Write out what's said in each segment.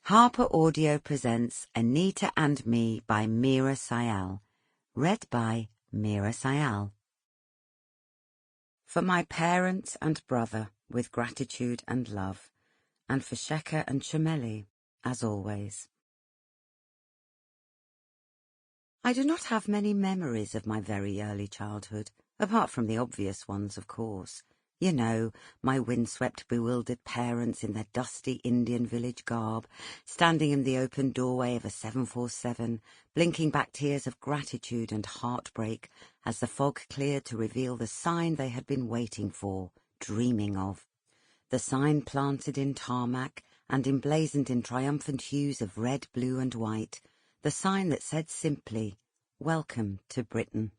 Harper Audio presents Anita and Me by Meera Syal. Read by Meera Syal. For my parents and brother, with gratitude and love, and for Shekhar and Chameli, as always. I do not have many memories of my very early childhood, apart from the obvious ones, of course. You know, my windswept, bewildered parents in their dusty Indian village garb, standing in the open doorway of a 747, blinking back tears of gratitude and heartbreak as the fog cleared to reveal the sign they had been waiting for, dreaming of. The sign planted in tarmac and emblazoned in triumphant hues of red, blue and white, the sign that said simply, "Welcome to Britain."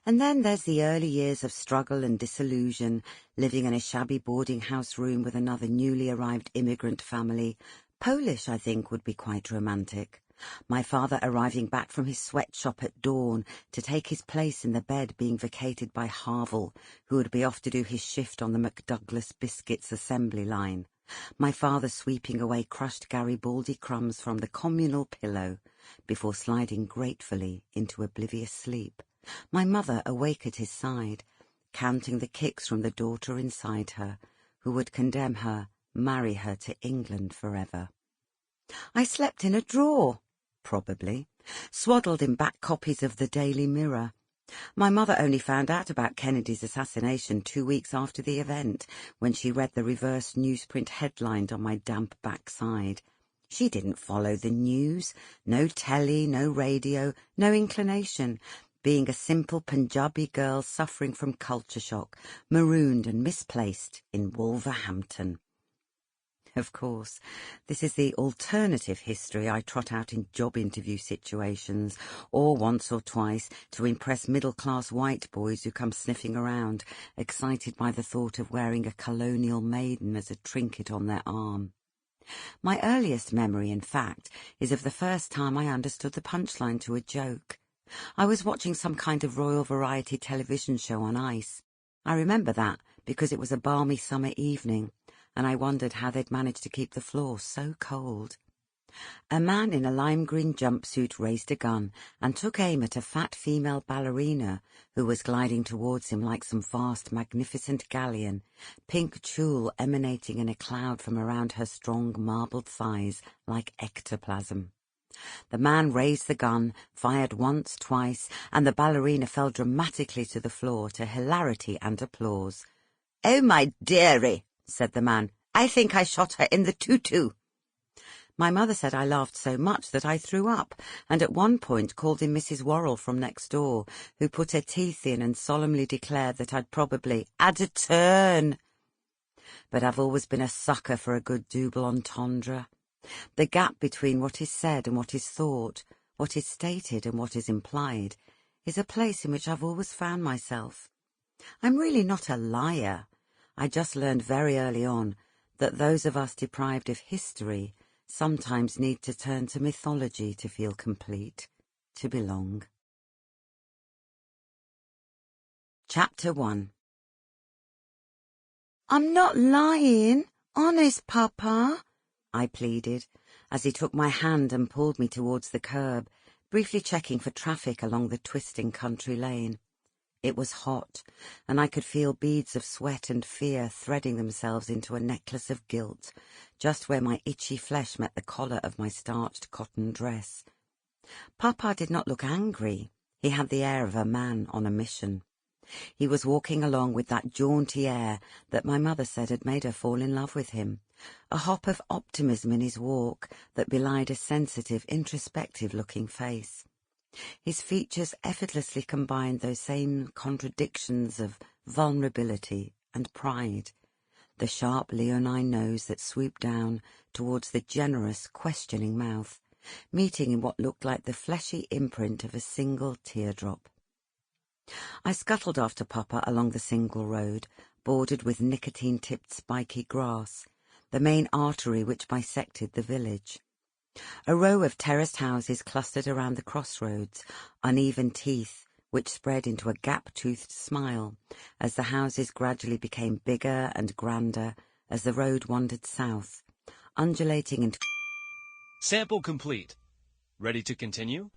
And then there's the early years of struggle and disillusion, living in a shabby boarding house room with another newly arrived immigrant family. Polish, I think, would be quite romantic. My father arriving back from his sweatshop at dawn to take his place in the bed being vacated by Harvel, who would be off to do his shift on the McDouglas Biscuits assembly line. My father sweeping away crushed Garibaldi crumbs from the communal pillow before sliding gratefully into oblivious sleep. My mother awake at his side, counting the kicks from the daughter inside her, who would condemn her, marry her to England forever. I slept in a drawer, probably, swaddled in back copies of the Daily Mirror. My mother only found out about Kennedy's assassination 2 weeks after the event, when she read the reverse newsprint headline on my damp backside. She didn't follow the news, no telly, no radio, no inclination, being a simple Punjabi girl suffering from culture shock, marooned and misplaced in Wolverhampton. Of course, this is the alternative history I trot out in job interview situations, or once or twice to impress middle-class white boys who come sniffing around, excited by the thought of wearing a colonial maiden as a trinket on their arm. My earliest memory, in fact, is of the first time I understood the punchline to a joke. I was watching some kind of Royal Variety television show on ice. I remember that because it was a balmy summer evening, and I wondered how they'd managed to keep the floor so cold. A man in a lime green jumpsuit raised a gun and took aim at a fat female ballerina who was gliding towards him like some vast, magnificent galleon, pink tulle emanating in a cloud from around her strong, marbled thighs like ectoplasm. The man raised the gun, fired once, twice, and the ballerina fell dramatically to the floor to hilarity and applause. "Oh, my dearie," said the man, "I think I shot her in the tutu." My mother said I laughed so much that I threw up, and at one point called in Mrs. Worrell from next door, who put her teeth in and solemnly declared that I'd probably "had a turn." But I've always been a sucker for a good double entendre. The gap between what is said and what is thought, what is stated and what is implied, is a place in which I've always found myself. I'm really not a liar. I just learned very early on that those of us deprived of history sometimes need to turn to mythology to feel complete, to belong. Chapter 1. "I'm not lying, honest, Papa," I pleaded, as he took my hand and pulled me towards the curb, briefly checking for traffic along the twisting country lane. It was hot, and I could feel beads of sweat and fear threading themselves into a necklace of guilt, just where my itchy flesh met the collar of my starched cotton dress. Papa did not look angry. He had the air of a man on a mission. He was walking along with that jaunty air that my mother said had made her fall in love with him, a hop of optimism in his walk that belied a sensitive, introspective-looking face. His features effortlessly combined those same contradictions of vulnerability and pride, the sharp leonine nose that swooped down towards the generous, questioning mouth, meeting in what looked like the fleshy imprint of a single teardrop. I scuttled after Papa along the single road, bordered with nicotine-tipped spiky grass, the main artery which bisected the village. A row of terraced houses clustered around the crossroads, uneven teeth which spread into a gap-toothed smile as the houses gradually became bigger and grander as the road wandered south, undulating into Sample complete. Ready to continue?